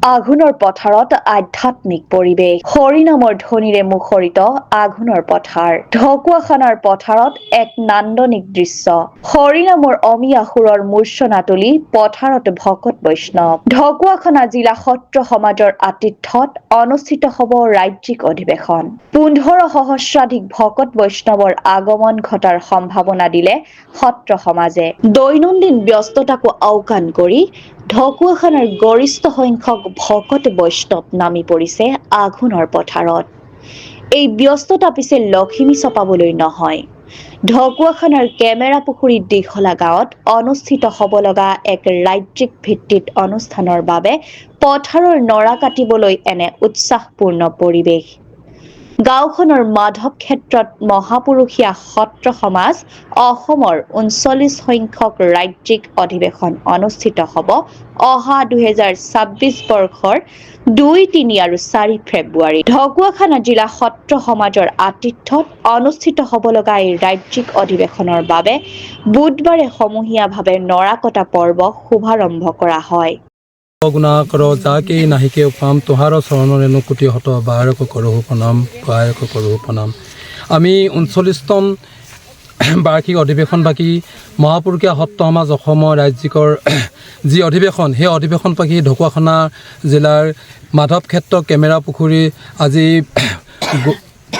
আঘোণৰ পথাৰত আধ্যাত্মিক পৰিৱেশ হৰিনামৰ ধ্বনিৰে মুখৰিত আঘোণৰ পথাৰ ঢকুৱাখানাৰ পথাৰত এক নান্দনিক দৃশ্য হৰিনামৰ অমিয়া সুৰৰ মূৰ্ছনা তুলি পথাৰত ভকত বৈষ্ণৱ ঢকুৱাখানা জিলা সত্ৰ সমাজৰ আতিথ্যত অনুষ্ঠিত হ'ব ৰাজ্যিক অধিৱেশন 15 সহস্ৰাধিক ভকত বৈষ্ণৱৰ আগমন ঘটাৰ সম্ভাৱনা দিলে সত্ৰ সমাজে দৈনন্দিন ব্যস্ততাকো আওকাণ কৰি ঢকুৱাখানাৰ গৰিষ্ঠ সংখ্যক ভকত বৈষ্ণৱ নামি পৰিছে আঘোণৰ পথাৰত এই ব্যস্ততা পিছে লখিমী চপাবলৈ নহয় ঢকুৱাখানাৰ কেমেৰা পুখুৰী দীঘলা গাঁৱত অনুষ্ঠিত হ'ব লগা এক ৰাজ্যিক ভিত্তিত অনুষ্ঠানৰ বাবে পথাৰৰ নৰা কাটিবলৈ এনে উৎসাহপূৰ্ণ পৰিৱেশ গাঁওখনৰ মাধৱ ক্ষেত্ৰত মহাপুৰুষীয়া সত্ৰ সমাজ অসমৰ 39 সংখ্যক ৰাজ্যিক অধিৱেশন অনুষ্ঠিত হ'ব অহা 2026 বৰ্ষৰ 2, 3 আৰু 4 ফেব্ৰুৱাৰী ঢকুৱাখানা জিলা সত্ৰ সমাজৰ আতিথ্যত অনুষ্ঠিত হ'ব লগা এই ৰাজ্যিক অধিৱেশনৰ বাবে বুধবাৰে সমূহীয়াভাৱে নৰা কটা পৰ্ব শুভাৰম্ভ কৰা হয় गुना करो जाके नाही के उपाम तुहारो शरण रेणुकुटी हत बारक करो प्रणाम बारक करो प्रणाम आमी 39तम বাৰ্ষিক অধিৱেশন বাকী মহাপুৰুষীয়া সত্ৰ সমাজ অসমৰ ৰাজ্যিকৰ যি অধিৱেশন সেই অধিৱেশন বাকী ঢকুৱাখানা জিলাৰ মাধৱ ক্ষেত্ৰ কেমেৰা পুখুৰী আজি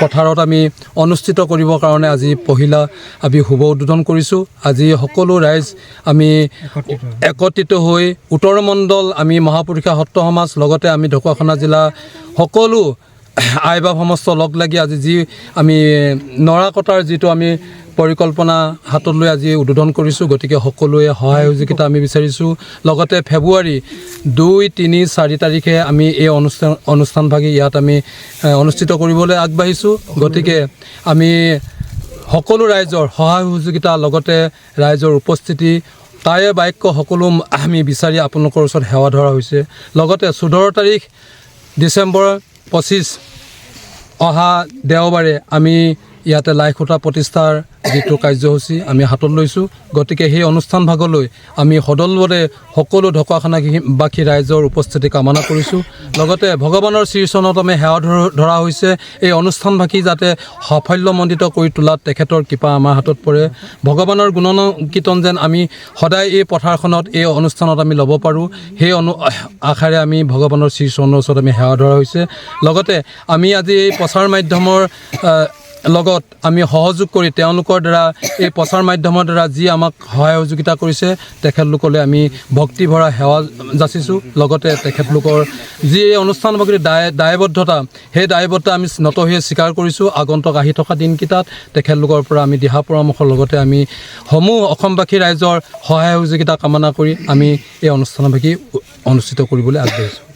পথাৰত আমি অনুষ্ঠিত কৰিবৰ কাৰণে আজি পহিলা আমি শুভ উদ্বোধন কৰিছোঁ আজি সকলো ৰাইজ আমি একত্ৰিত হৈ উত্তৰ মণ্ডল আমি মহাপুৰুষীয়া সত্ৰ সমাজ লগতে আমি ঢকুৱাখানা জিলা সকলো আইবা সমস্ত লগ লাগি আজি যি আমি নৰা কটাৰ যিটো আমি পৰিকল্পনা হাতত লৈ আজি উদ্বোধন কৰিছোঁ গতিকে সকলোৱে সহায় সহযোগিতা আমি বিচাৰিছোঁ লগতে ফেব্ৰুৱাৰী 2, 3, 4 তাৰিখে আমি এই অনুষ্ঠানভাগী ইয়াত আমি অনুষ্ঠিত কৰিবলৈ আগবাঢ়িছোঁ গতিকে আমি সকলো ৰাইজৰ সহায় সহযোগিতা লগতে ৰাইজৰ উপস্থিতি তাৰে বাক্য সকলো আমি বিচাৰি আপোনালোকৰ ওচৰত সেৱা ধৰা হৈছে লগতে 14 তাৰিখ ডিচেম্বৰ 25 অহা দেওবাৰে আমি ইয়াতে লাই খুঁটা প্ৰতিষ্ঠাৰ যিটো কাৰ্যসূচী আমি হাতত লৈছোঁ গতিকে সেই অনুষ্ঠান ভাগলৈ আমি সদলবলে সকলো ঢকুৱাখানাবাসী ৰাইজৰ উপস্থিতি কামনা কৰিছোঁ লগতে ভগৱানৰ শ্ৰীচৰণত আমি সেৱা ধৰা হৈছে এই অনুষ্ঠানভাগী যাতে সাফল্যমণ্ডিত কৰি তোলাত তেখেতৰ কৃপা আমাৰ হাতত পৰে ভগৱানৰ গুণকীৰ্তন যেন আমি সদায় এই পথাৰখনত এই অনুষ্ঠানত আমি ল'ব পাৰোঁ সেই আশাৰে আমি ভগৱানৰ শ্ৰীচৰণৰ ওচৰত আমি সেৱা ধৰা হৈছে লগতে আমি আজি এই প্ৰচাৰ মাধ্যমৰ লগত আমি সহযোগ কৰি তেওঁলোকৰ দ্বাৰা এই প্ৰচাৰ মাধ্যমৰ দ্বাৰা যি আমাক সহায় সহযোগিতা কৰিছে তেখেতলোকলৈ আমি ভক্তি ভৰা সেৱা যাচিছোঁ লগতে তেখেতলোকৰ যি এই অনুষ্ঠানভাগীৰ দায়বদ্ধতা সেই দায়বদ্ধতা আমি নত হৈ স্বীকাৰ কৰিছোঁ আগন্তুক আহি থকা দিনকেইটাত তেখেতলোকৰ পৰা আমি দিহা পৰামৰ্শৰ লগতে আমি সমূহ অসমবাসী ৰাইজৰ সহায় সহযোগিতা কামনা কৰি আমি এই অনুষ্ঠানভাগী অনুষ্ঠিত কৰিবলৈ আগবাঢ়িছোঁ